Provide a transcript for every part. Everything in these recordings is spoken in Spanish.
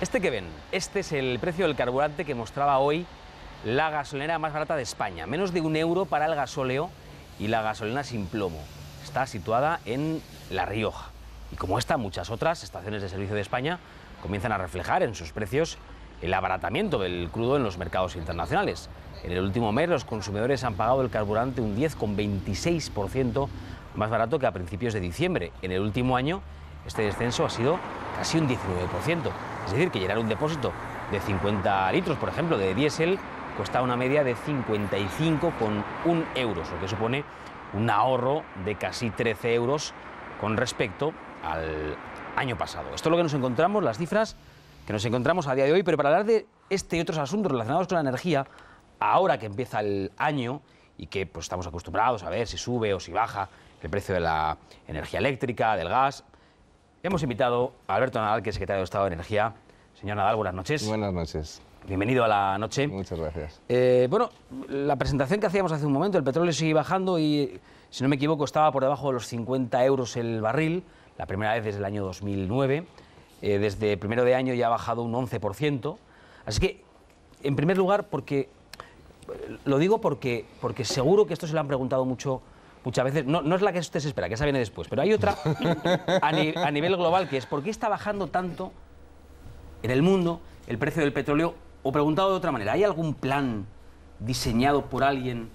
Este que ven, este es el precio del carburante que mostraba hoy la gasolinera más barata de España. Menos de €1 para el gasóleo y la gasolina sin plomo. Está situada en La Rioja. Y como esta, muchas otras estaciones de servicio de España comienzan a reflejar en sus precios el abaratamiento del crudo en los mercados internacionales. En el último mes los consumidores han pagado el carburante un 10,26% más barato que a principios de diciembre. En el último año este descenso ha sido casi un 19%. Es decir, que llenar un depósito de 50 litros, por ejemplo, de diésel, cuesta una media de 55,1 euros, lo que supone un ahorro de casi 13 euros con respecto al año pasado. Esto es lo que nos encontramos, las cifras que nos encontramos a día de hoy, pero para hablar de este y otros asuntos relacionados con la energía, ahora que empieza el año y que pues, estamos acostumbrados a ver si sube o si baja el precio de la energía eléctrica, del gas, hemos invitado a Alberto Nadal, que es secretario de Estado de Energía. Señor Nadal, buenas noches. Buenas noches. Bienvenido a la noche. Muchas gracias. Bueno, la presentación que hacíamos hace un momento, el petróleo sigue bajando y, si no me equivoco, estaba por debajo de los 50 euros el barril, la primera vez desde el año 2009. Desde primero de año ya ha bajado un 11%. Así que, en primer lugar, lo digo porque seguro que esto se lo han preguntado muchas veces. No es la que usted se espera, que esa viene después, pero hay otra a nivel global, que es ¿por qué está bajando tanto en el mundo el precio del petróleo? O preguntado de otra manera, ¿hay algún plan diseñado por alguien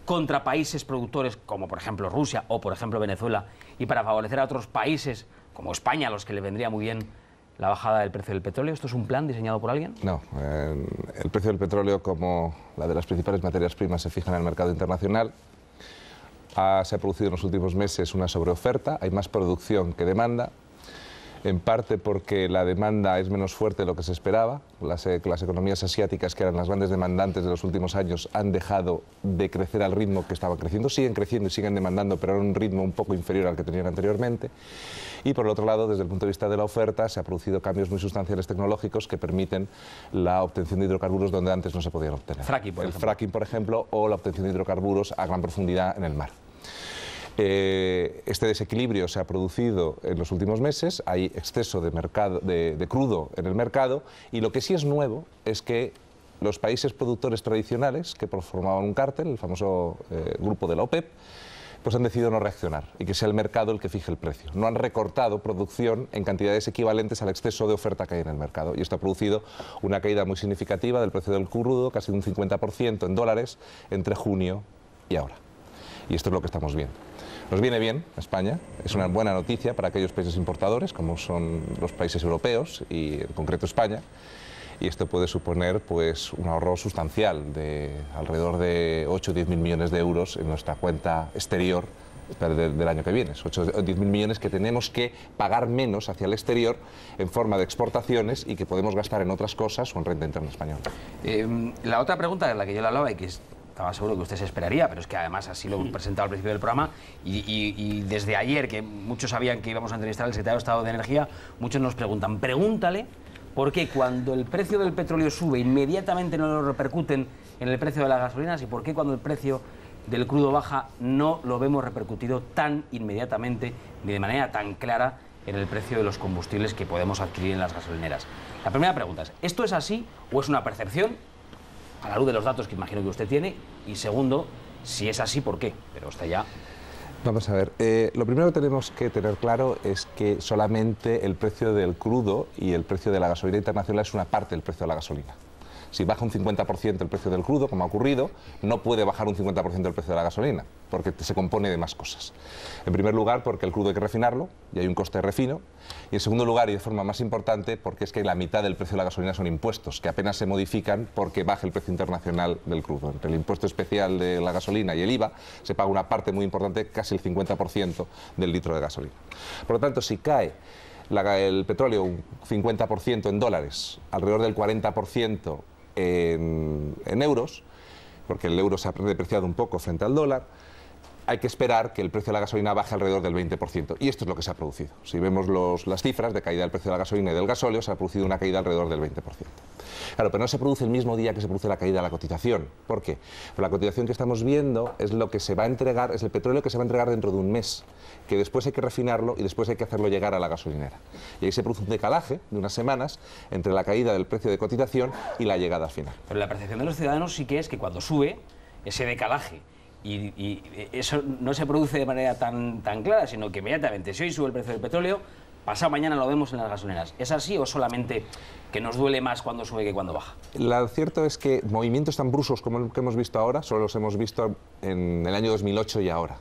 contra países productores como por ejemplo Rusia o por ejemplo Venezuela y para favorecer a otros países como España, a los que le vendría muy bien la bajada del precio del petróleo? ¿Esto es un plan diseñado por alguien? No, el precio del petróleo, como la de las principales materias primas, se fija en el mercado internacional. Se ha producido en los últimos meses una sobreoferta, hay más producción que demanda, en parte porque la demanda es menos fuerte de lo que se esperaba. Las economías asiáticas, que eran las grandes demandantes de los últimos años, han dejado de crecer al ritmo que estaban creciendo. Siguen creciendo y siguen demandando, pero a un ritmo un poco inferior al que tenían anteriormente. Y por el otro lado, desde el punto de vista de la oferta, se han producido cambios muy sustanciales tecnológicos que permiten la obtención de hidrocarburos donde antes no se podían obtener. El fracking, por ejemplo, o la obtención de hidrocarburos a gran profundidad en el mar. Este desequilibrio se ha producido en los últimos meses, hay exceso de crudo en el mercado, y lo que sí es nuevo es que los países productores tradicionales, que formaban un cártel, el famoso grupo de la OPEP, pues han decidido no reaccionar y que sea el mercado el que fije el precio. No han recortado producción en cantidades equivalentes al exceso de oferta que hay en el mercado, y esto ha producido una caída muy significativa del precio del crudo, casi un 50% en dólares, entre junio y ahora. Y esto es lo que estamos viendo. Nos viene bien a España, es una buena noticia para aquellos países importadores, como son los países europeos y en concreto España, y esto puede suponer pues, un ahorro sustancial de alrededor de 8 o 10 mil millones de euros en nuestra cuenta exterior del año que viene. 8 o 10 mil millones que tenemos que pagar menos hacia el exterior en forma de exportaciones y que podemos gastar en otras cosas o en renta interna española. La otra pregunta de la que yo le hablaba y que estaba seguro que usted se esperaría, pero es que además así lo he presentado al principio del programa y desde ayer, que muchos sabían que íbamos a entrevistar al secretario de Estado de Energía, muchos nos preguntan, pregúntale por qué cuando el precio del petróleo sube inmediatamente no lo repercuten en el precio de las gasolinas y por qué cuando el precio del crudo baja no lo vemos repercutido tan inmediatamente ni de manera tan clara en el precio de los combustibles que podemos adquirir en las gasolineras. La primera pregunta es, ¿esto es así o es una percepción a la luz de los datos que imagino que usted tiene? Y segundo, si es así, ¿por qué? Pero usted ya... Vamos a ver, lo primero que tenemos que tener claro es que solamente el precio del crudo y el precio de la gasolina internacional es una parte del precio de la gasolina. Si baja un 50% el precio del crudo, como ha ocurrido, no puede bajar un 50% el precio de la gasolina, porque se compone de más cosas. En primer lugar, porque el crudo hay que refinarlo, y hay un coste de refino. Y en segundo lugar, y de forma más importante, porque es que la mitad del precio de la gasolina son impuestos, que apenas se modifican porque baja el precio internacional del crudo. Entre el impuesto especial de la gasolina y el IVA, se paga una parte muy importante, casi el 50% del litro de gasolina. Por lo tanto, si cae el petróleo un 50% en dólares, alrededor del 40% en euros, porque el euro se ha depreciado un poco frente al dólar, hay que esperar que el precio de la gasolina baje alrededor del 20%. Y esto es lo que se ha producido. Si vemos las cifras de caída del precio de la gasolina y del gasóleo, se ha producido una caída alrededor del 20%. Claro, pero no se produce el mismo día que se produce la caída de la cotización. ¿Por qué? Pues la cotización que estamos viendo es lo que se va a entregar, es el petróleo que se va a entregar dentro de un mes, que después hay que refinarlo y después hay que hacerlo llegar a la gasolinera. Y ahí se produce un decalaje de unas semanas entre la caída del precio de cotización y la llegada final. Pero la percepción de los ciudadanos sí que es que cuando sube ese decalaje, y eso no se produce de manera tan clara, sino que inmediatamente, si hoy sube el precio del petróleo, pasado mañana lo vemos en las gasolineras. ¿Es así o solamente que nos duele más cuando sube que cuando baja? Lo cierto es que movimientos tan bruscos como el que hemos visto ahora, solo los hemos visto en el año 2008 y ahora.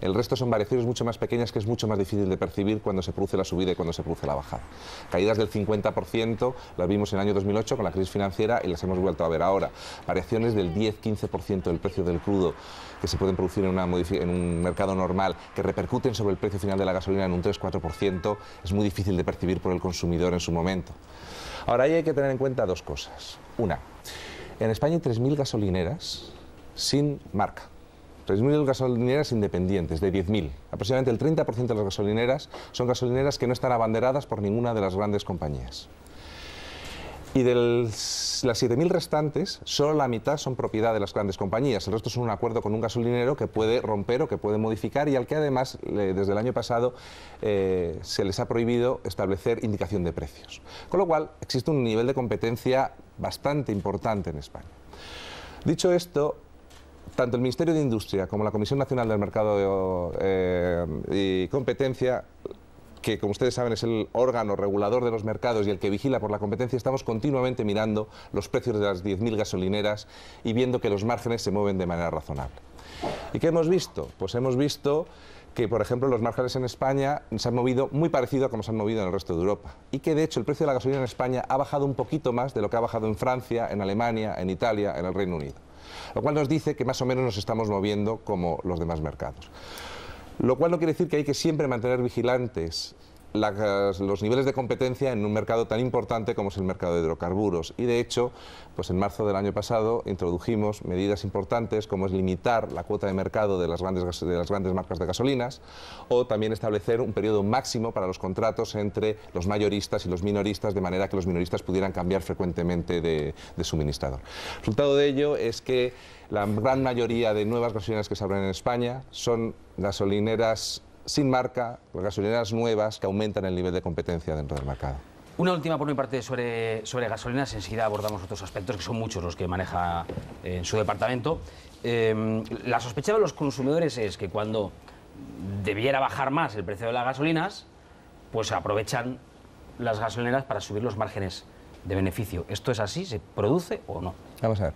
El resto son variaciones mucho más pequeñas que es mucho más difícil de percibir cuando se produce la subida y cuando se produce la bajada. Caídas del 50% las vimos en el año 2008 con la crisis financiera y las hemos vuelto a ver ahora. Variaciones del 10-15% del precio del crudo que se pueden producir en un mercado normal, que repercuten sobre el precio final de la gasolina en un 3-4%, es muy difícil de percibir por el consumidor en su momento. Ahora, ahí hay que tener en cuenta dos cosas. Una, en España hay 3.000 gasolineras sin marca. 3.000 gasolineras independientes, de 10.000. Aproximadamente el 30% de las gasolineras son gasolineras que no están abanderadas por ninguna de las grandes compañías. Y de las 7.000 restantes, solo la mitad son propiedad de las grandes compañías. El resto son un acuerdo con un gasolinero que puede romper o que puede modificar y al que además, desde el año pasado, se les ha prohibido establecer indicación de precios. Con lo cual, existe un nivel de competencia bastante importante en España. Dicho esto, tanto el Ministerio de Industria como la Comisión Nacional del Mercado y Competencia, que como ustedes saben es el órgano regulador de los mercados y el que vigila por la competencia, estamos continuamente mirando los precios de las 10.000 gasolineras y viendo que los márgenes se mueven de manera razonable. ¿Y qué hemos visto? Pues hemos visto que, por ejemplo, los márgenes en España se han movido muy parecido a como se han movido en el resto de Europa. Y que, de hecho, el precio de la gasolina en España ha bajado un poquito más de lo que ha bajado en Francia, en Alemania, en Italia, en el Reino Unido. Lo cual nos dice que más o menos nos estamos moviendo como los demás mercados. Lo cual no quiere decir que hay que siempre mantener vigilantes los niveles de competencia en un mercado tan importante como es el mercado de hidrocarburos. Y de hecho, pues en marzo del año pasado introdujimos medidas importantes como es limitar la cuota de mercado de las grandes marcas de gasolinas o también establecer un periodo máximo para los contratos entre los mayoristas y los minoristas, de manera que los minoristas pudieran cambiar frecuentemente de suministrador. El resultado de ello es que la gran mayoría de nuevas gasolineras que se abren en España son gasolineras sin marca, gasolineras nuevas que aumentan el nivel de competencia dentro del mercado. Una última por mi parte sobre gasolinas, enseguida abordamos otros aspectos que son muchos los que maneja en su departamento. La sospecha de los consumidores es que cuando debiera bajar más el precio de las gasolinas, pues aprovechan las gasolineras para subir los márgenes de beneficio. ¿Esto es así? ¿Se produce o no? Vamos a ver.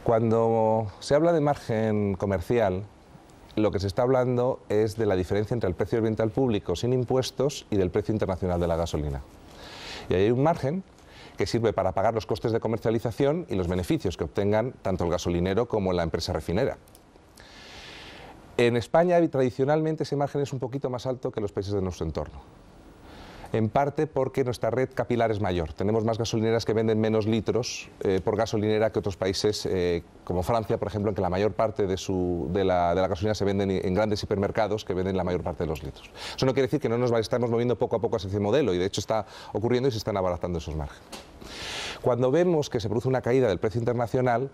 Cuando se habla de margen comercial, lo que se está hablando es de la diferencia entre el precio del venta al público sin impuestos y del precio internacional de la gasolina. Y ahí hay un margen que sirve para pagar los costes de comercialización y los beneficios que obtengan tanto el gasolinero como la empresa refinera. En España, tradicionalmente, ese margen es un poquito más alto que en los países de nuestro entorno. En parte porque nuestra red capilar es mayor. Tenemos más gasolineras que venden menos litros por gasolinera que otros países como Francia, por ejemplo, en que la mayor parte de la gasolina se venden en grandes hipermercados que venden la mayor parte de los litros. Eso no quiere decir que no nos estamos moviendo poco a poco hacia ese modelo y de hecho está ocurriendo y se están abaratando esos márgenes. Cuando vemos que se produce una caída del precio internacional,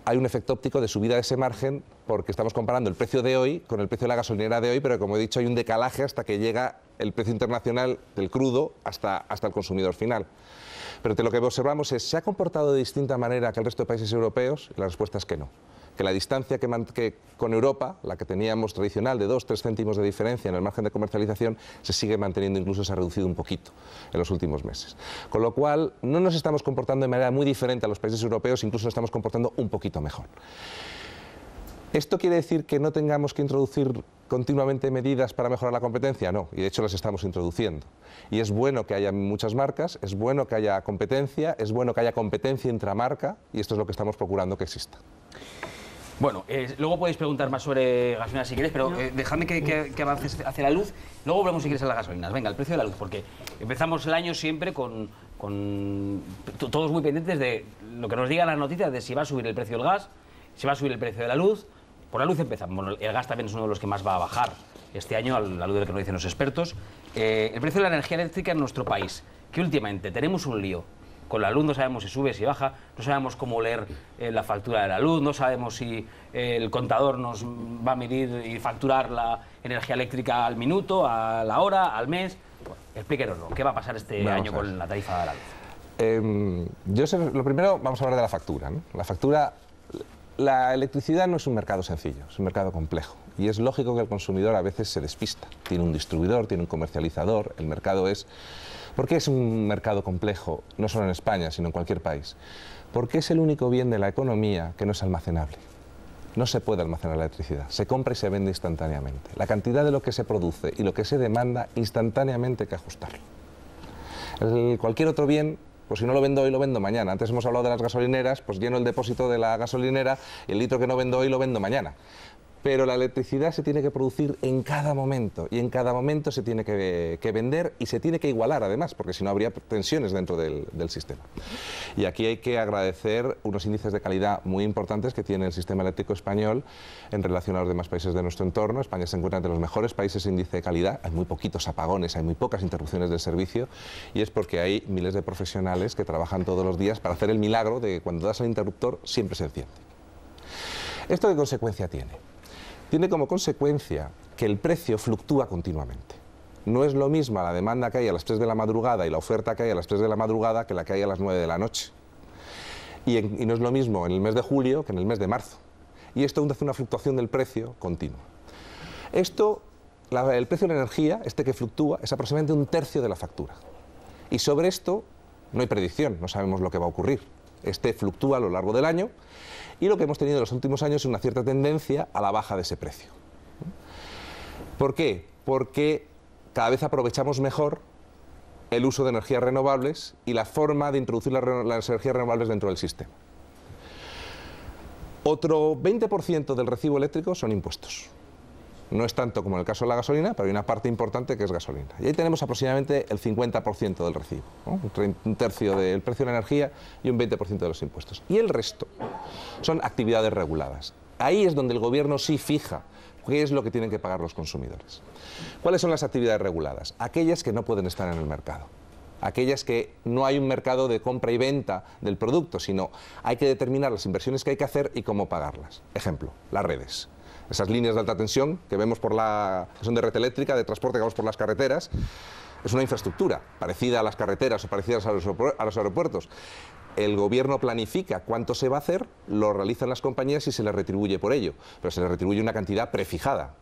hay un efecto óptico de subida de ese margen porque estamos comparando el precio de hoy con el precio de la gasolinera de hoy, pero como he dicho hay un decalaje hasta que llega el precio internacional del crudo hasta el consumidor final. Pero lo que observamos es, ¿se ha comportado de distinta manera que el resto de países europeos? Y la respuesta es que no. Que la distancia que con Europa, la que teníamos tradicional de 2-3 céntimos de diferencia en el margen de comercialización, se sigue manteniendo, incluso se ha reducido un poquito en los últimos meses. Con lo cual, no nos estamos comportando de manera muy diferente a los países europeos, incluso nos estamos comportando un poquito mejor. ¿Esto quiere decir que no tengamos que introducir continuamente medidas para mejorar la competencia? No, y de hecho las estamos introduciendo. Y es bueno que haya muchas marcas, es bueno que haya competencia, es bueno que haya competencia intramarca, y esto es lo que estamos procurando que exista. Bueno, luego podéis preguntar más sobre gasolinas si queréis, pero dejadme que avances hacia la luz. Luego volvemos si quieres a las gasolinas. Venga, el precio de la luz, porque empezamos el año siempre con todos muy pendientes de lo que nos digan las noticias de si va a subir el precio del gas, si va a subir el precio de la luz. Por la luz empezamos. Bueno, el gas también es uno de los que más va a bajar este año, a la luz de lo que nos dicen los expertos. El precio de la energía eléctrica en nuestro país, que últimamente tenemos un lío. Con la luz no sabemos si sube, si baja, no sabemos cómo leer la factura de la luz, no sabemos si el contador nos va a medir y facturar la energía eléctrica al minuto, a la hora, al mes. Bueno, explíquenoslo, ¿qué va a pasar este año con la tarifa de la luz? Lo primero, vamos a hablar de la factura, ¿no? La factura, la electricidad no es un mercado sencillo, es un mercado complejo. Y es lógico que el consumidor a veces se despista. Tiene un distribuidor, tiene un comercializador, el mercado es... ¿Por qué es un mercado complejo, no solo en España, sino en cualquier país? Porque es el único bien de la economía que no es almacenable. No se puede almacenar la electricidad, se compra y se vende instantáneamente. La cantidad de lo que se produce y lo que se demanda, instantáneamente hay que ajustarlo. Cualquier otro bien, pues si no lo vendo hoy, lo vendo mañana. Antes hemos hablado de las gasolineras, pues lleno el depósito de la gasolinera y el litro que no vendo hoy, lo vendo mañana. Pero la electricidad se tiene que producir en cada momento y en cada momento se tiene que vender y se tiene que igualar además, porque si no habría tensiones dentro del sistema. Y aquí hay que agradecer unos índices de calidad muy importantes que tiene el sistema eléctrico español en relación a los demás países de nuestro entorno. España se encuentra entre los mejores países en índice de calidad, hay muy poquitos apagones, hay muy pocas interrupciones del servicio y es porque hay miles de profesionales que trabajan todos los días para hacer el milagro de que cuando das al interruptor siempre se enciende. ¿Esto qué consecuencia tiene? Tiene como consecuencia que el precio fluctúa continuamente. No es lo mismo la demanda que hay a las 3 de la madrugada y la oferta que hay a las 3 de la madrugada que la que hay a las 9 de la noche. Y no es lo mismo en el mes de julio que en el mes de marzo. Y esto hace una fluctuación del precio continua. El precio de la energía, que fluctúa, es aproximadamente 1/3 de la factura. Y sobre esto no hay predicción, no sabemos lo que va a ocurrir. Fluctúa a lo largo del año. Y lo que hemos tenido en los últimos años es una cierta tendencia a la baja de ese precio. ¿Por qué? Porque cada vez aprovechamos mejor el uso de energías renovables y la forma de introducir las energías renovables dentro del sistema. Otro 20% del recibo eléctrico son impuestos. No es tanto como en el caso de la gasolina, pero hay una parte importante que es gasolina. Y ahí tenemos aproximadamente el 50% del recibo, ¿no? 1/3 del precio de la energía y un 20% de los impuestos. Y el resto son actividades reguladas. Ahí es donde el gobierno sí fija qué es lo que tienen que pagar los consumidores. ¿Cuáles son las actividades reguladas? Aquellas que no pueden estar en el mercado. Aquellas que no hay un mercado de compra y venta del producto, sino hay que determinar las inversiones que hay que hacer y cómo pagarlas. Ejemplo, las redes. Esas líneas de alta tensión que vemos que son de red eléctrica, de transporte que vamos por las carreteras, es una infraestructura parecida a las carreteras o parecidas a los aeropuertos. El gobierno planifica cuánto se va a hacer, lo realizan las compañías y se les retribuye por ello, pero se les retribuye una cantidad prefijada.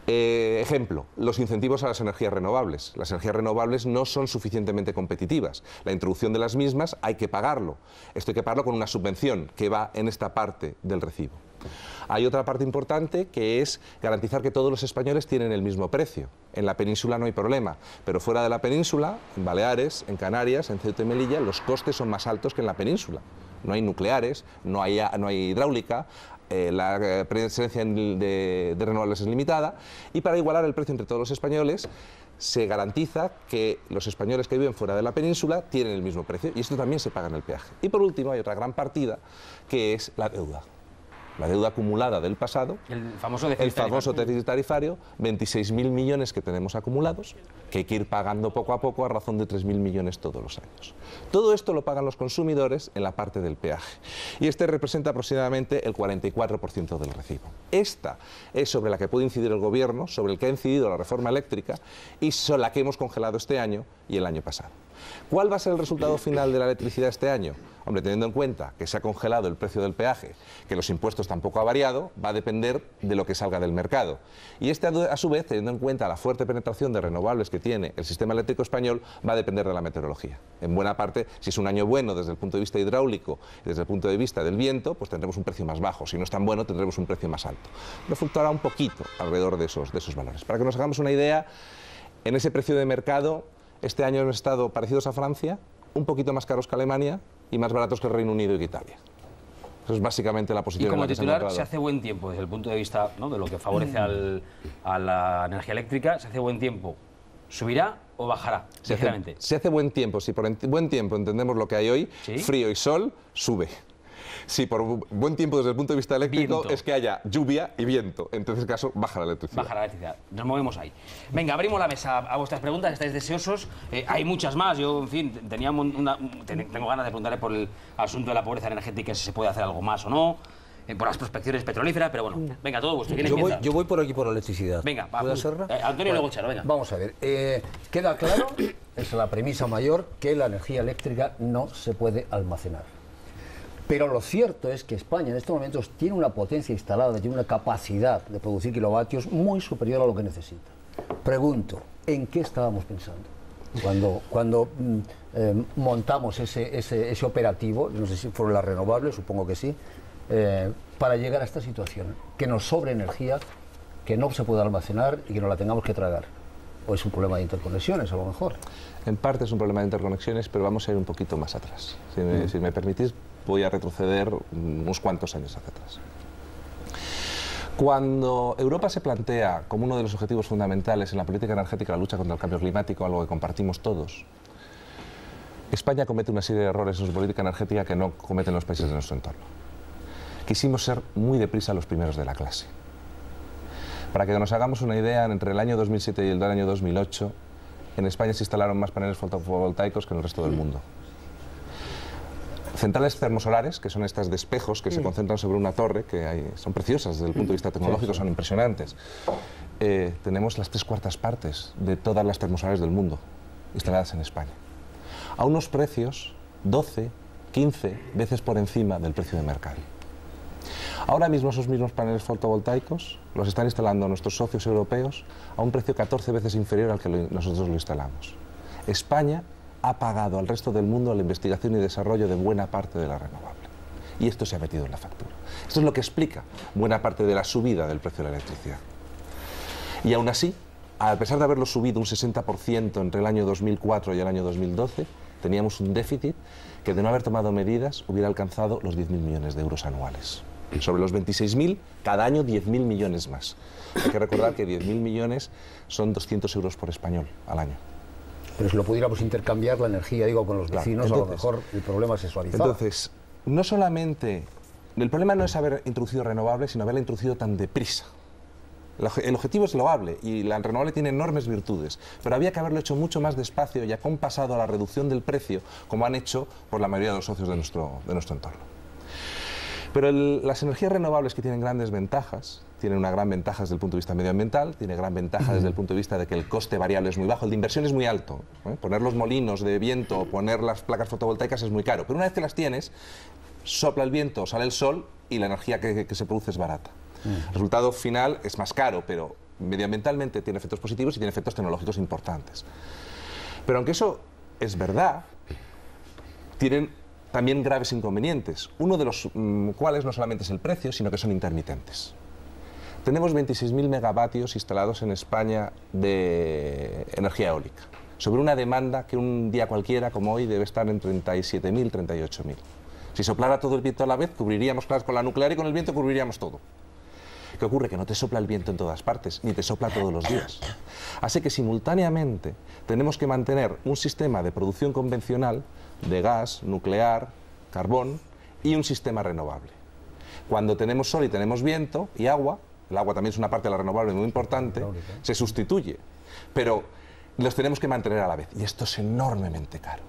Ejemplo, los incentivos a las energías renovables. Las energías renovables no son suficientemente competitivas. La introducción de las mismas hay que pagarlo. Esto hay que pagarlo con una subvención que va en esta parte del recibo. Hay otra parte importante que es garantizar que todos los españoles tienen el mismo precio. En la península no hay problema, pero fuera de la península, en Baleares, en Canarias, en Ceuta y Melilla, los costes son más altos que en la península. No hay nucleares, no hay hidráulica, la presencia de renovables es limitada y para igualar el precio entre todos los españoles se garantiza que los españoles que viven fuera de la península tienen el mismo precio y esto también se paga en el peaje. Y por último hay otra gran partida que es la deuda. La deuda acumulada del pasado, el famoso déficit tarifario, 26.000 millones que tenemos acumulados, que hay que ir pagando poco a poco a razón de 3.000 millones todos los años. Todo esto lo pagan los consumidores en la parte del peaje y representa aproximadamente el 44% del recibo. Esta es sobre la que puede incidir el gobierno, sobre el que ha incidido la reforma eléctrica y sobre la que hemos congelado este año y el año pasado. ¿Cuál va a ser el resultado final de la electricidad este año? Hombre, teniendo en cuenta que se ha congelado el precio del peaje, que los impuestos tampoco ha variado, va a depender de lo que salga del mercado. Y a su vez, teniendo en cuenta la fuerte penetración de renovables que tiene el sistema eléctrico español, va a depender de la meteorología. En buena parte, si es un año bueno desde el punto de vista hidráulico y desde el punto de vista del viento, pues tendremos un precio más bajo. Si no es tan bueno, tendremos un precio más alto. Pero fluctuará un poquito alrededor de esos valores. Para que nos hagamos una idea, en ese precio de mercado, este año hemos estado parecidos a Francia, un poquito más caros que Alemania y más baratos que el Reino Unido y que Italia. Eso es básicamente la posición. Y como en la que titular, se hace buen tiempo desde el punto de vista, ¿no?, de lo que favorece a la energía eléctrica. Se hace buen tiempo. ¿Subirá o bajará? Se hace buen tiempo. Si por buen tiempo entendemos lo que hay hoy, ¿sí?, frío y sol, sube. Sí, por un buen tiempo desde el punto de vista eléctrico Viento. es que haya lluvia y viento. En ese caso, baja la electricidad. Baja la electricidad. Nos movemos ahí. Venga, abrimos la mesa a vuestras preguntas, estáis deseosos. Hay muchas más. Yo, en fin, tengo ganas de preguntarle por el asunto de la pobreza energética, si se puede hacer algo más o no, por las prospecciones petrolíferas, pero bueno, venga, todo vuestro. ¿Quién empieza? Yo voy por aquí por electricidad. Venga, va. ¿Puedo hacerla? Antonio luego Charo, venga. Vamos a ver. Queda claro, es la premisa mayor, que la energía eléctrica no se puede almacenar. Pero lo cierto es que España en estos momentos tiene una potencia instalada, tiene una capacidad de producir kilovatios muy superior a lo que necesita. Pregunto, ¿en qué estábamos pensando cuando montamos ese operativo? No sé si fueron las renovables, supongo que sí, para llegar a esta situación, que nos sobre energía, que no se pueda almacenar y que no la tengamos que tragar. ¿O es un problema de interconexiones, a lo mejor? En parte es un problema de interconexiones, pero vamos a ir un poquito más atrás. Si me permitís, voy a retroceder unos cuantos años hacia atrás. Cuando Europa se plantea como uno de los objetivos fundamentales en la política energética la lucha contra el cambio climático, algo que compartimos todos, España comete una serie de errores en su política energética que no cometen los países de nuestro entorno. Quisimos ser muy deprisa los primeros de la clase. Para que nos hagamos una idea, entre el año 2007 y el año 2008, en España se instalaron más paneles fotovoltaicos que en el resto del mundo. Centrales termosolares, que son estas de espejos que se concentran sobre una torre, que son preciosas desde el punto de vista tecnológico, son impresionantes. Tenemos las 3/4 partes de todas las termosolares del mundo instaladas en España, a unos precios 12, 15 veces por encima del precio de mercado. Ahora mismo esos mismos paneles fotovoltaicos los están instalando nuestros socios europeos a un precio 14 veces inferior al que nosotros lo instalamos. España ha pagado al resto del mundo la investigación y desarrollo de buena parte de la renovable. Y esto se ha metido en la factura. Esto es lo que explica buena parte de la subida del precio de la electricidad. Y aún así, a pesar de haberlo subido un 60% entre el año 2004 y el año 2012, teníamos un déficit que, de no haber tomado medidas, hubiera alcanzado los 10.000 millones de euros anuales. Sobre los 26.000, cada año 10.000 millones más. Hay que recordar que 10.000 millones son 200 euros por español al año. Pero si lo pudiéramos intercambiar la energía, digo, con los vecinos, entonces, a lo mejor el problema se suavizaba. Entonces, no solamente... El problema no es haber introducido renovables, sino haberla introducido tan deprisa. El objetivo es loable y la renovable tiene enormes virtudes, pero había que haberlo hecho mucho más despacio y acompasado a la reducción del precio, como han hecho por la mayoría de los socios de nuestro entorno. Pero las energías renovables, que tienen grandes ventajas, tienen una gran ventaja desde el punto de vista medioambiental, tiene gran ventaja desde el punto de vista de que el coste variable es muy bajo, el de inversión es muy alto. Poner los molinos de viento, poner las placas fotovoltaicas es muy caro, pero una vez que las tienes, sopla el viento, sale el sol y la energía que se produce es barata. El resultado final es más caro, pero medioambientalmente tiene efectos positivos y tiene efectos tecnológicos importantes. Pero aunque eso es verdad, tienen también graves inconvenientes, uno de los cuales no solamente es el precio, sino que son intermitentes. Tenemos 26.000 megavatios instalados en España de energía eólica, sobre una demanda que un día cualquiera, como hoy, debe estar en 37.000, 38.000. Si soplara todo el viento a la vez, cubriríamos, claro, con la nuclear y con el viento cubriríamos todo. ¿Qué ocurre? Que no te sopla el viento en todas partes, ni te sopla todos los días. Así que simultáneamente tenemos que mantener un sistema de producción convencional de gas, nuclear, carbón y un sistema renovable. Cuando tenemos sol y tenemos viento y agua, el agua también es una parte de la renovable muy importante, se sustituye, pero los tenemos que mantener a la vez y esto es enormemente caro.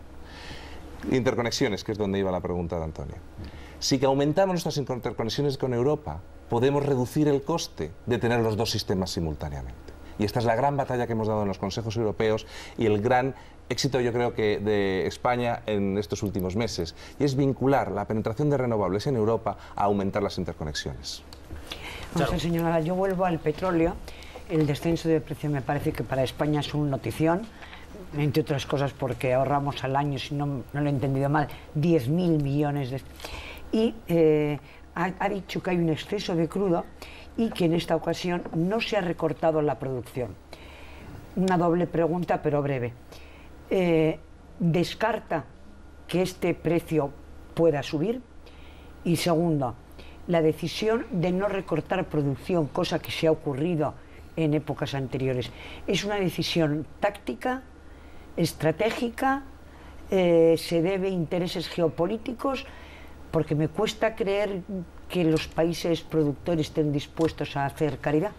Interconexiones, que es donde iba la pregunta de Antonio. Si que aumentamos nuestras interconexiones con Europa, podemos reducir el coste de tener los dos sistemas simultáneamente. Y esta es la gran batalla que hemos dado en los consejos europeos y el gran éxito, yo creo, que de España en estos últimos meses, y es vincular la penetración de renovables en Europa a aumentar las interconexiones. Vamos a señalar, yo vuelvo al petróleo. El descenso de precio me parece que para España es un notición, entre otras cosas porque ahorramos al año, si no lo he entendido mal, 10.000 millones de... Y ha dicho que hay un exceso de crudo y que en esta ocasión no se ha recortado la producción. Una doble pregunta, pero breve. ¿Descarta que este precio pueda subir? Y segundo, la decisión de no recortar producción, cosa que se ha ocurrido en épocas anteriores, ¿es una decisión táctica, estratégica, se debe a intereses geopolíticos Porque me cuesta creer que los países productores estén dispuestos a hacer caridad.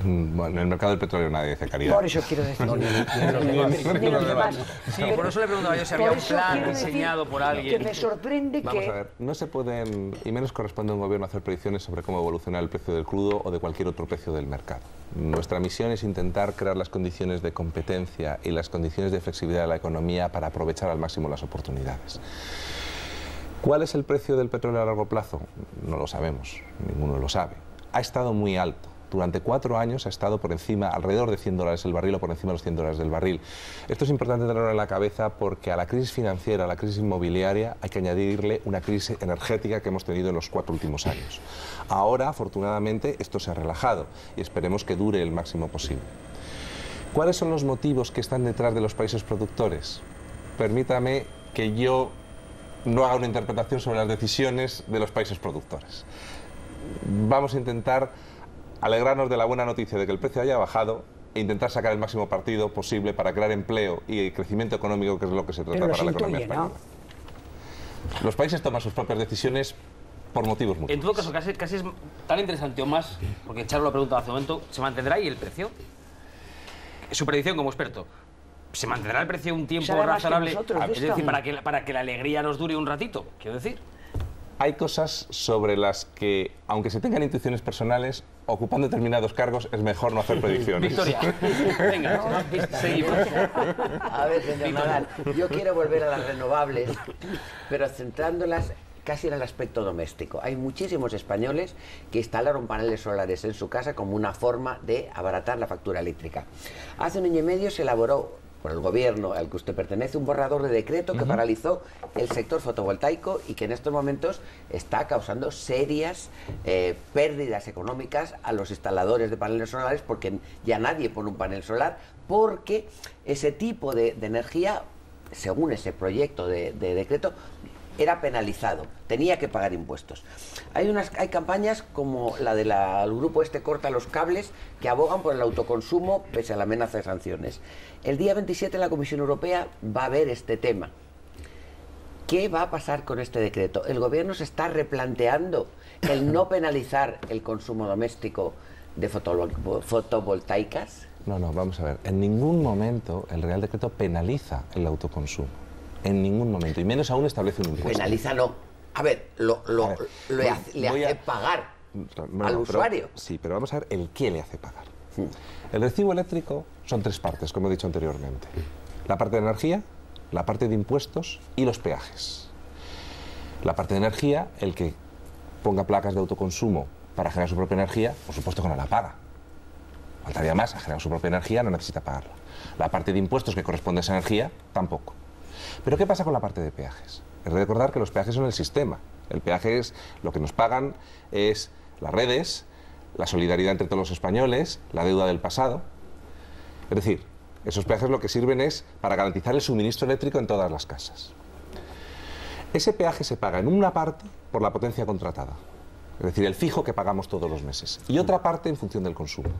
Bueno, en el mercado del petróleo nadie dice caridad. Por eso quiero decir. Ni los demás. Sí, por eso le preguntaba yo si había un plan diseñado por alguien. Que me sorprende Vamos que... a ver, no se pueden, y menos corresponde a un gobierno hacer predicciones sobre cómo evolucionar el precio del crudo o de cualquier otro precio del mercado. Nuestra misión es intentar crear las condiciones de competencia y las condiciones de flexibilidad de la economía para aprovechar al máximo las oportunidades. ¿Cuál es el precio del petróleo a largo plazo? No lo sabemos, ninguno lo sabe. Ha estado muy alto. Durante 4 años ha estado por encima, alrededor de $100 el barril o por encima de los $100 del barril. Esto es importante tenerlo en la cabeza porque a la crisis financiera, a la crisis inmobiliaria, hay que añadirle una crisis energética que hemos tenido en los 4 últimos años. Ahora, afortunadamente, esto se ha relajado y esperemos que dure el máximo posible. ¿Cuáles son los motivos que están detrás de los países productores? Permítame que yo no haga una interpretación sobre las decisiones de los países productores. Vamos a intentar alegrarnos de la buena noticia de que el precio haya bajado e intentar sacar el máximo partido posible para crear empleo y crecimiento económico, que es lo que se trata para la economía española. Los países toman sus propias decisiones por motivos múltiples. En todo caso, casi es tan interesante o más, porque Charo lo ha preguntado hace un momento, ¿se mantendrá ahí el precio? Su predicción como experto. ¿Se mantendrá el precio un tiempo razonable? Es decir, para que la alegría nos dure un ratito, quiero decir. Hay cosas sobre las que, aunque se tengan intuiciones personales, ocupando determinados cargos es mejor no hacer predicciones. Victoria, venga, seguimos. A ver, señor Nadal, yo quiero volver a las renovables, pero centrándolas casi en el aspecto doméstico. Hay muchísimos españoles que instalaron paneles solares en su casa como una forma de abaratar la factura eléctrica. Hace 1 año y medio se elaboró por el gobierno al que usted pertenece un borrador de decreto que paralizó el sector fotovoltaico y que en estos momentos está causando serias pérdidas económicas a los instaladores de paneles solares, porque ya nadie pone un panel solar, porque ese tipo de energía, según ese proyecto de decreto, era penalizado, tenía que pagar impuestos. Hay campañas como la del grupo Corta los Cables, que abogan por el autoconsumo pese a la amenaza de sanciones. El día 27 la Comisión Europea va a ver este tema. ¿Qué va a pasar con este decreto? ¿El gobierno se está replanteando el no penalizar el consumo doméstico de fotovoltaicas? No, vamos a ver. En ningún momento el Real Decreto penaliza el autoconsumo. En ningún momento. Y menos aún establece un impuesto. Penaliza no. A ver, le hace pagar al usuario. Sí, pero vamos a ver el qué le hace pagar. El recibo eléctrico son 3 partes, como he dicho anteriormente. La parte de energía, la parte de impuestos y los peajes. La parte de energía, el que ponga placas de autoconsumo para generar su propia energía, por supuesto que no la paga. Faltaría más, a generar su propia energía no necesita pagarla. La parte de impuestos que corresponde a esa energía, tampoco. Pero ¿qué pasa con la parte de peajes? Es de recordar que los peajes son el sistema. El peaje es lo que nos pagan, es las redes, la solidaridad entre todos los españoles, la deuda del pasado. Es decir, esos peajes lo que sirven es para garantizar el suministro eléctrico en todas las casas. Ese peaje se paga en una parte por la potencia contratada, es decir, el fijo que pagamos todos los meses, y otra parte en función del consumo.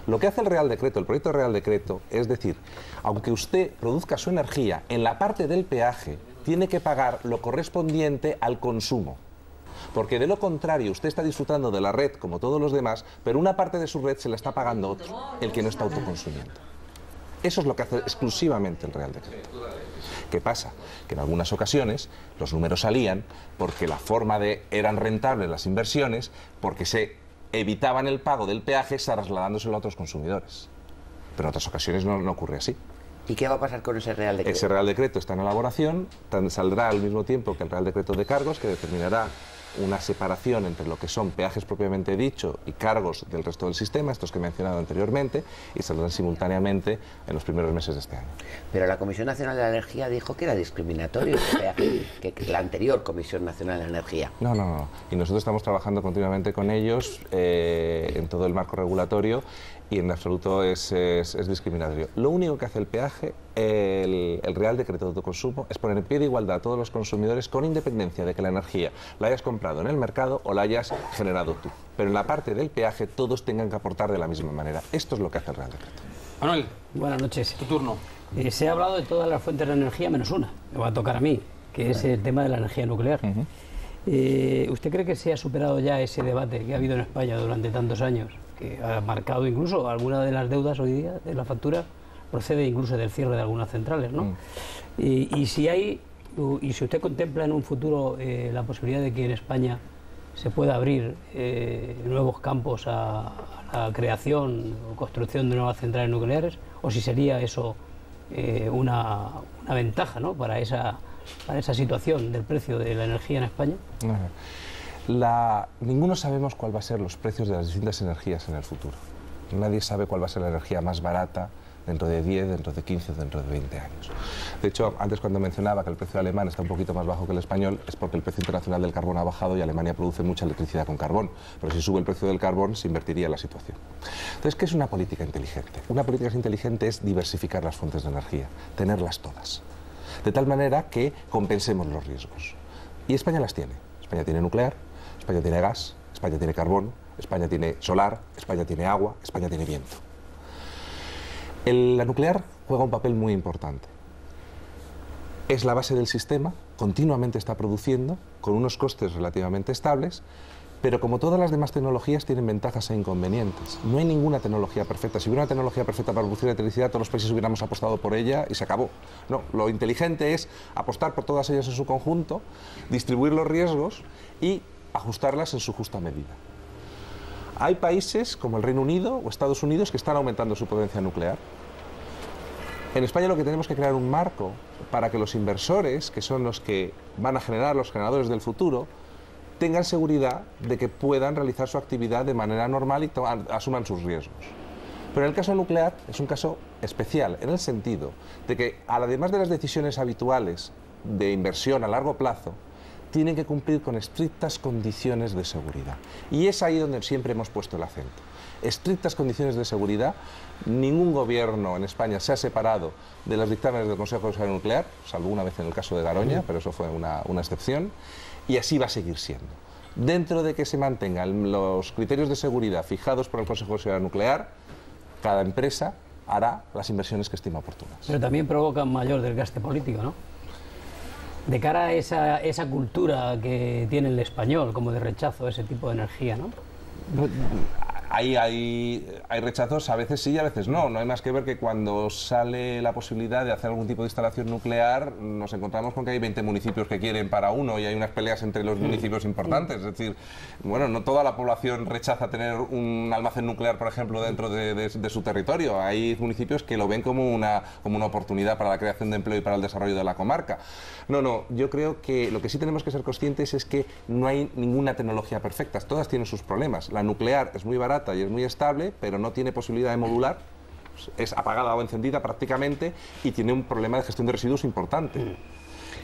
Lo que hace el Real Decreto, el proyecto de Real Decreto, es decir, aunque usted produzca su energía, en la parte del peaje tiene que pagar lo correspondiente al consumo. Porque de lo contrario, usted está disfrutando de la red como todos los demás, pero una parte de su red se la está pagando otro, el que no está autoconsumiendo. Eso es lo que hace exclusivamente el Real Decreto. ¿Qué pasa? Que en algunas ocasiones los números salían porque la forma de eran rentables las inversiones, porque se evitaban el pago del peaje trasladándoselo a otros consumidores. Pero en otras ocasiones no ocurre así. ¿Y qué va a pasar con ese Real Decreto? Ese Real Decreto está en elaboración, saldrá al mismo tiempo que el Real Decreto de Cargos, que determinará una separación entre lo que son peajes propiamente dicho y cargos del resto del sistema, estos que he mencionado anteriormente, y saldrán simultáneamente en los primeros meses de este año. Pero la Comisión Nacional de la Energía dijo que era discriminatorio el peaje, que la anterior Comisión Nacional de la Energía. No. Y nosotros estamos trabajando continuamente con ellos en todo el marco regulatorio y en absoluto es discriminatorio. Lo único que hace el peaje, el Real Decreto de Autoconsumo, es poner en pie de igualdad a todos los consumidores con independencia de que la energía la hayas comprado en el mercado o la hayas generado tú. Pero en la parte del peaje todos tengan que aportar de la misma manera. Esto es lo que hace el Real Decreto. Manuel, buenas noches. Tu turno. Se ha hablado de todas las fuentes de energía menos una, me va a tocar a mí, que es el tema de la energía nuclear. ¿Usted cree que se ha superado ya ese debate que ha habido en España durante tantos años, que ha marcado incluso alguna de las deudas hoy día, de la factura, procede incluso del cierre de algunas centrales, ¿no? Y si usted contempla en un futuro la posibilidad de que en España se pueda abrir nuevos campos a la creación o construcción de nuevas centrales nucleares, o si sería eso una ventaja, ¿no?, para esa situación del precio de la energía en España. Ninguno sabemos cuál va a ser los precios de las distintas energías en el futuro. Nadie sabe cuál va a ser la energía más barata dentro de 10, dentro de 15, dentro de 20 años. De hecho, antes cuando mencionaba que el precio alemán está un poquito más bajo que el español, es porque el precio internacional del carbón ha bajado y Alemania produce mucha electricidad con carbón. Pero si sube el precio del carbón, se invertiría la situación. Entonces, ¿qué es una política inteligente? Una política inteligente es diversificar las fuentes de energía, tenerlas todas, de tal manera que compensemos los riesgos. Y España las tiene. España tiene nuclear, España tiene gas, España tiene carbón, España tiene solar, España tiene agua, España tiene viento. La nuclear juega un papel muy importante. Es la base del sistema, continuamente está produciendo, con unos costes relativamente estables, pero como todas las demás tecnologías tienen ventajas e inconvenientes. No hay ninguna tecnología perfecta. Si hubiera una tecnología perfecta para producir electricidad, todos los países hubiéramos apostado por ella y se acabó. No, lo inteligente es apostar por todas ellas en su conjunto, distribuir los riesgos y ajustarlas en su justa medida. Hay países como el Reino Unido o Estados Unidos que están aumentando su potencia nuclear. En España lo que tenemos que crear un marco para que los inversores, que son los que van a generar los generadores del futuro, tengan seguridad de que puedan realizar su actividad de manera normal y asuman sus riesgos. Pero en el caso nuclear es un caso especial, en el sentido de que, además de las decisiones habituales de inversión a largo plazo, tienen que cumplir con estrictas condiciones de seguridad. Y es ahí donde siempre hemos puesto el acento. Estrictas condiciones de seguridad. Ningún gobierno en España se ha separado de los dictámenes del Consejo de Seguridad Nuclear, salvo una vez en el caso de Garoña, pero eso fue una excepción, y así va a seguir siendo. Dentro de que se mantengan los criterios de seguridad fijados por el Consejo de Seguridad Nuclear, cada empresa hará las inversiones que estima oportunas. Pero también provoca un mayor desgaste político, ¿no? De cara a esa cultura que tiene el español, como de rechazo a ese tipo de energía, ¿no? Hay rechazos, a veces sí y a veces no. No hay más que ver que cuando sale la posibilidad de hacer algún tipo de instalación nuclear, nos encontramos con que hay 20 municipios que quieren para uno y hay unas peleas entre los municipios importantes. Es decir, bueno, no toda la población rechaza tener un almacén nuclear, por ejemplo, dentro de su territorio. Hay municipios que lo ven como una oportunidad para la creación de empleo y para el desarrollo de la comarca. No, yo creo que lo que sí tenemos que ser conscientes es que no hay ninguna tecnología perfecta. Todas tienen sus problemas. La nuclear es muy barata y es muy estable, pero no tiene posibilidad de modular, es apagada o encendida prácticamente y tiene un problema de gestión de residuos importante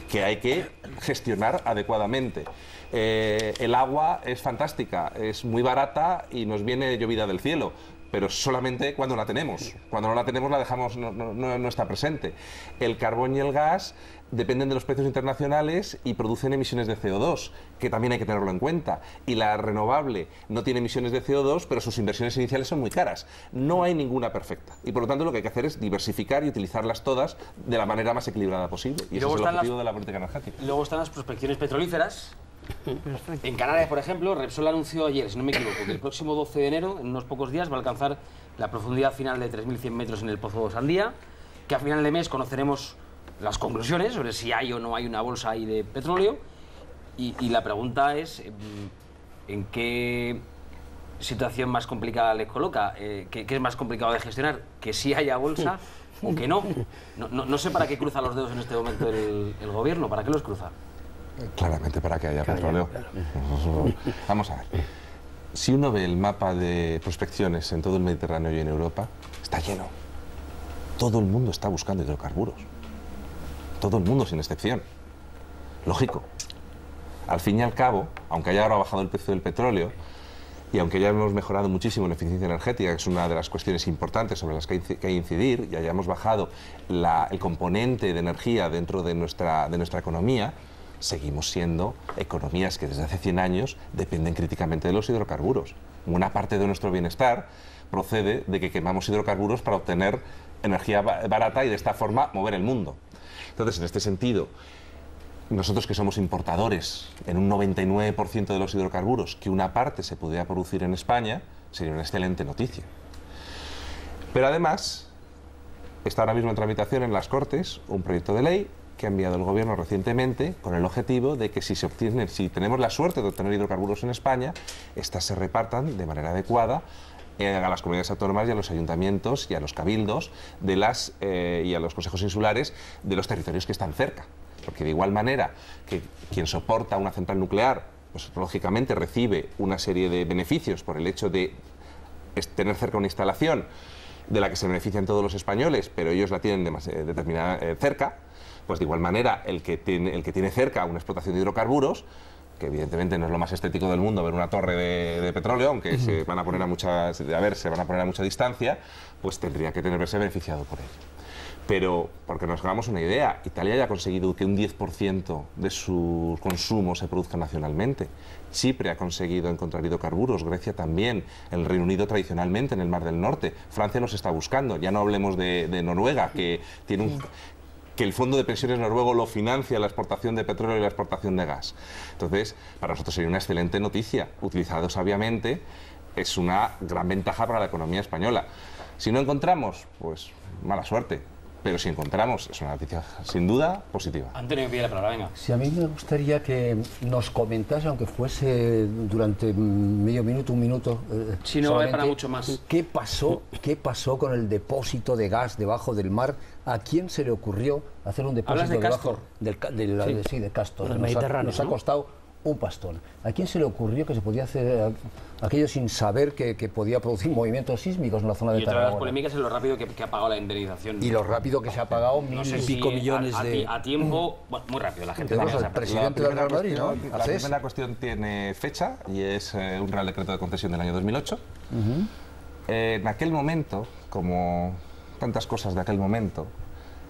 que hay que gestionar adecuadamente. El agua es fantástica, es muy barata y nos viene llovida del cielo, pero solamente cuando la tenemos. Cuando no la tenemos la dejamos, no está presente. El carbón y el gas dependen de los precios internacionales y producen emisiones de CO2, que también hay que tenerlo en cuenta. Y la renovable no tiene emisiones de CO2, pero sus inversiones iniciales son muy caras. No hay ninguna perfecta. Y por lo tanto lo que hay que hacer es diversificar y utilizarlas todas de la manera más equilibrada posible. Y ese es el objetivo de la política energética. Luego están las prospecciones petrolíferas. En Canarias, por ejemplo, Repsol anunció ayer, si no me equivoco, que el próximo 12 de enero, en unos pocos días, va a alcanzar la profundidad final de 3.100 metros en el Pozo Sandía, que a final de mes conoceremos las conclusiones sobre si hay o no hay una bolsa ahí de petróleo. Y la pregunta es, ¿en qué situación más complicada les coloca? ¿Qué es más complicado de gestionar? ¿Que sí haya bolsa o que no? No sé para qué cruza los dedos en este momento el gobierno, ¿para qué los cruza? Claramente para que haya petróleo. Vamos a ver. Si uno ve el mapa de prospecciones en todo el Mediterráneo y en Europa, está lleno. Todo el mundo está buscando hidrocarburos. Todo el mundo, sin excepción. Lógico. Al fin y al cabo, aunque haya ahora bajado el precio del petróleo, y aunque ya hemos mejorado muchísimo en eficiencia energética, que es una de las cuestiones importantes sobre las que hay que incidir, y hayamos bajado el componente de energía dentro de nuestra economía, seguimos siendo economías que desde hace 100 años dependen críticamente de los hidrocarburos. Una parte de nuestro bienestar procede de que quemamos hidrocarburos para obtener energía barata y de esta forma mover el mundo. Entonces, en este sentido, nosotros que somos importadores en un 99% de los hidrocarburos, que una parte se pudiera producir en España, sería una excelente noticia. Pero además, está ahora mismo en tramitación en las Cortes un proyecto de ley que ha enviado el Gobierno recientemente con el objetivo de que si tenemos la suerte de obtener hidrocarburos en España, éstas se repartan de manera adecuada a las comunidades autónomas y a los ayuntamientos y a los cabildos y a los consejos insulares de los territorios que están cerca. Porque de igual manera que quien soporta una central nuclear, pues lógicamente recibe una serie de beneficios por el hecho de tener cerca una instalación de la que se benefician todos los españoles, pero ellos la tienen determinada cerca, pues de igual manera el que tiene cerca una explotación de hidrocarburos, que evidentemente no es lo más estético del mundo ver una torre de petróleo, aunque se van a poner a mucha distancia, pues tendría que verse beneficiado por ello. Pero, porque nos hagamos una idea, Italia ya ha conseguido que un 10% de su consumo se produzca nacionalmente. Chipre ha conseguido encontrar hidrocarburos, Grecia también, el Reino Unido tradicionalmente en el Mar del Norte, Francia los está buscando, ya no hablemos de Noruega, que tiene que el fondo de pensiones noruego lo financia la exportación de petróleo y la exportación de gas. Entonces, para nosotros sería una excelente noticia. Utilizado sabiamente, es una gran ventaja para la economía española. Si no encontramos, pues mala suerte. Pero si encontramos, es una noticia sin duda positiva. Antonio, pide la palabra, venga. Sí, a mí me gustaría que nos comentase, aunque fuese durante medio minuto, un minuto. Si no vale para mucho más. ¿Qué pasó con el depósito de gas debajo del mar? ¿A quién se le ocurrió hacer un depósito de debajo Castor? de Castor? Del Mediterráneo, nos ha costado un pastón. ¿A quién se le ocurrió que se podía hacer aquello sin saber que podía producir movimientos sísmicos en la zona de Y otra de Tarragona? las polémicas es lo rápido que ha pagado la indemnización. Y lo rápido que se ha pagado, no sé y pico millones de... A tiempo, bueno, muy rápido, la gente... Tenemos al presidente del Real Madrid, ¿no? La primera cuestión tiene fecha y es un Real Decreto de Concesión del año 2008. En aquel momento, como tantas cosas de aquel momento,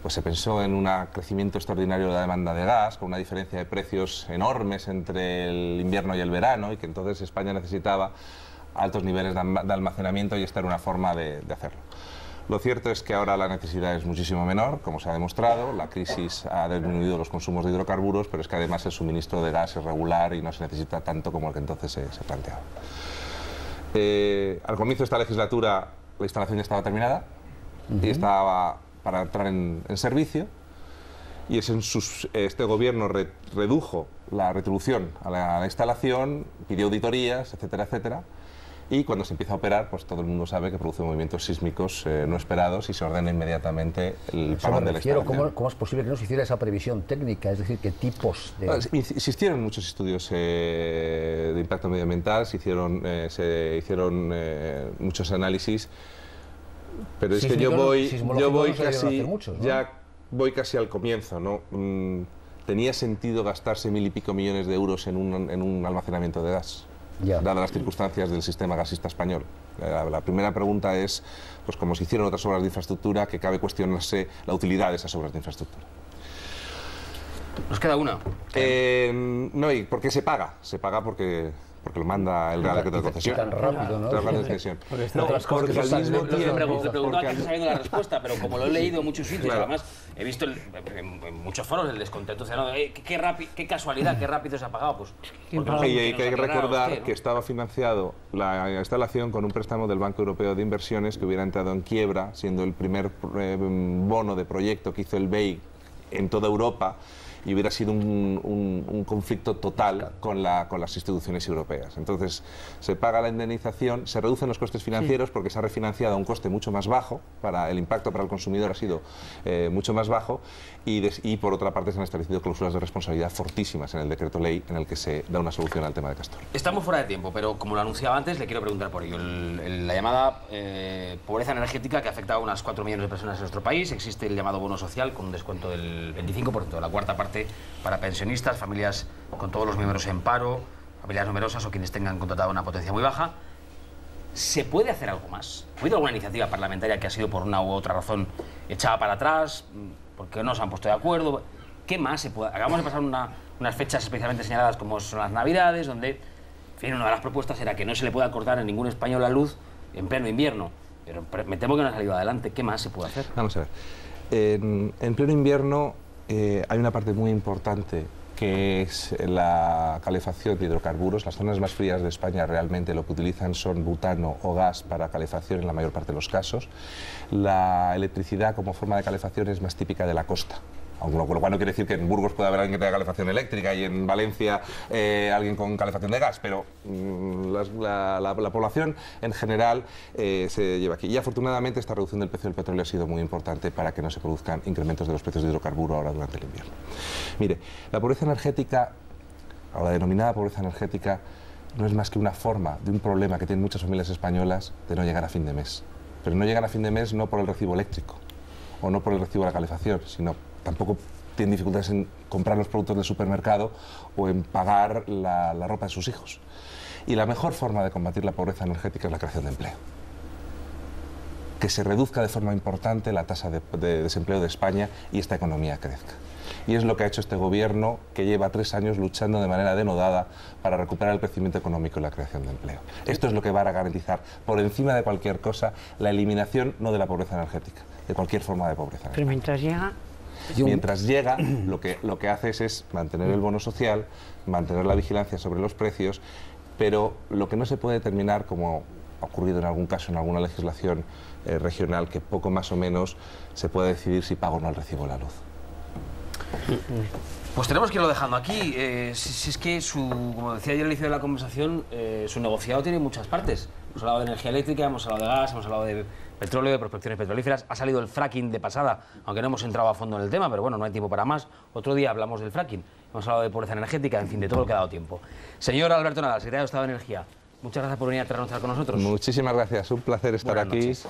pues se pensó en un crecimiento extraordinario de la demanda de gas, con una diferencia de precios enormes entre el invierno y el verano, y que entonces España necesitaba altos niveles de almacenamiento y esta era una forma de hacerlo. Lo cierto es que ahora la necesidad es muchísimo menor, como se ha demostrado, la crisis ha disminuido los consumos de hidrocarburos, pero es que además el suministro de gas es regular y no se necesita tanto como el que entonces se planteaba. Al comienzo de esta legislatura la instalación ya estaba terminada y estaba para entrar en servicio, y este gobierno redujo la retribución a la instalación, pidió auditorías, etcétera, etcétera, y cuando se empieza a operar, pues todo el mundo sabe que produce movimientos sísmicos no esperados y se ordena inmediatamente el parón de la instalación. ¿Cómo es posible que no se hiciera esa previsión técnica? Es decir, ¿qué tipos de...? Existieron muchos estudios de impacto medioambiental, se hicieron muchos análisis, pero es que yo voy casi al comienzo, ¿no? ¿Tenía sentido gastarse 1.000 y pico millones de euros en un almacenamiento de gas? Dadas las circunstancias del sistema gasista español. La primera pregunta es, pues como se hicieron otras obras de infraestructura, que cabe cuestionarse la utilidad de esas obras de infraestructura. Nos queda una. No, ¿y por qué se paga? Se paga porque lo manda el Real Decreto de Concesión. Tan rápido, ¿no? Porque al mismo tiempo... Le preguntaba que está sabiendo la respuesta, pero como lo he leído en muchos sitios, además he visto en muchos foros el descontento ciudadano, qué casualidad, qué rápido se ha pagado. Pues, y hay que recordar que estaba financiado la instalación con un préstamo del Banco Europeo de Inversiones que hubiera entrado en quiebra, siendo el primer bono de proyecto que hizo el BEI en toda Europa, y hubiera sido un conflicto total con las instituciones europeas. Entonces, se paga la indemnización, se reducen los costes financieros porque se ha refinanciado a un coste mucho más bajo, el impacto para el consumidor ha sido mucho más bajo, y por otra parte se han establecido cláusulas de responsabilidad fortísimas en el decreto ley en el que se da una solución al tema de Castor. Estamos fuera de tiempo, pero como lo anunciaba antes, le quiero preguntar por ello. La llamada pobreza energética que afecta a unas 4 millones de personas en nuestro país, existe el llamado bono social con un descuento del 25%, la cuarta parte para pensionistas, familias con todos los miembros en paro, familias numerosas o quienes tengan contratado una potencia muy baja. ¿Se puede hacer algo más? ¿Ha habido alguna iniciativa parlamentaria que ha sido por una u otra razón echada para atrás? ¿Porque no se han puesto de acuerdo? ¿Qué más se puede? Acabamos de pasar unas fechas especialmente señaladas como son las Navidades, donde, en fin, una de las propuestas era que no se le pueda cortar a ningún español la luz en pleno invierno. Pero me temo que no ha salido adelante. ¿Qué más se puede hacer? Vamos a ver. En pleno invierno hay una parte muy importante que es la calefacción de hidrocarburos. Las zonas más frías de España realmente lo que utilizan son butano o gas para calefacción en la mayor parte de los casos. La electricidad como forma de calefacción es más típica de la costa. Lo cual no quiere decir que en Burgos pueda haber alguien que tenga calefacción eléctrica y en Valencia alguien con calefacción de gas, pero la población en general se lleva aquí. Y afortunadamente esta reducción del precio del petróleo ha sido muy importante para que no se produzcan incrementos de los precios de hidrocarburo ahora durante el invierno. Mire, la pobreza energética, o la denominada pobreza energética, no es más que una forma de un problema que tienen muchas familias españolas de no llegar a fin de mes. Pero no llegan a fin de mes no por el recibo eléctrico o no por el recibo de la calefacción, sino tampoco tienen dificultades en comprar los productos del supermercado o en pagar la ropa de sus hijos. Y la mejor forma de combatir la pobreza energética es la creación de empleo. Que se reduzca de forma importante la tasa de desempleo de España y esta economía crezca. Y es lo que ha hecho este gobierno, que lleva 3 años luchando de manera denodada para recuperar el crecimiento económico y la creación de empleo. Esto es lo que va a garantizar, por encima de cualquier cosa, la eliminación no de la pobreza energética, de cualquier forma de pobreza energética. Pero mientras llega... Mientras llega, lo que haces es mantener el bono social, mantener la vigilancia sobre los precios, pero lo que no se puede determinar, como ha ocurrido en algún caso en alguna legislación regional, que poco más o menos se puede decidir si pago o no el recibo de la luz. Pues tenemos que irlo dejando aquí. Si es que, como decía ayer al inicio de la conversación, su negociado tiene muchas partes. Hemos hablado de energía eléctrica, hemos hablado de gas, hemos hablado de petróleo, de prospecciones petrolíferas. Ha salido el fracking de pasada, aunque no hemos entrado a fondo en el tema, pero bueno, no hay tiempo para más. Otro día hablamos del fracking. Hemos hablado de pobreza energética, en fin, de todo lo que ha dado tiempo. Señor Alberto Nadal, secretario de Estado de Energía, muchas gracias por venir a trasnochar con nosotros. Muchísimas gracias, un placer estar Buenas aquí. noches.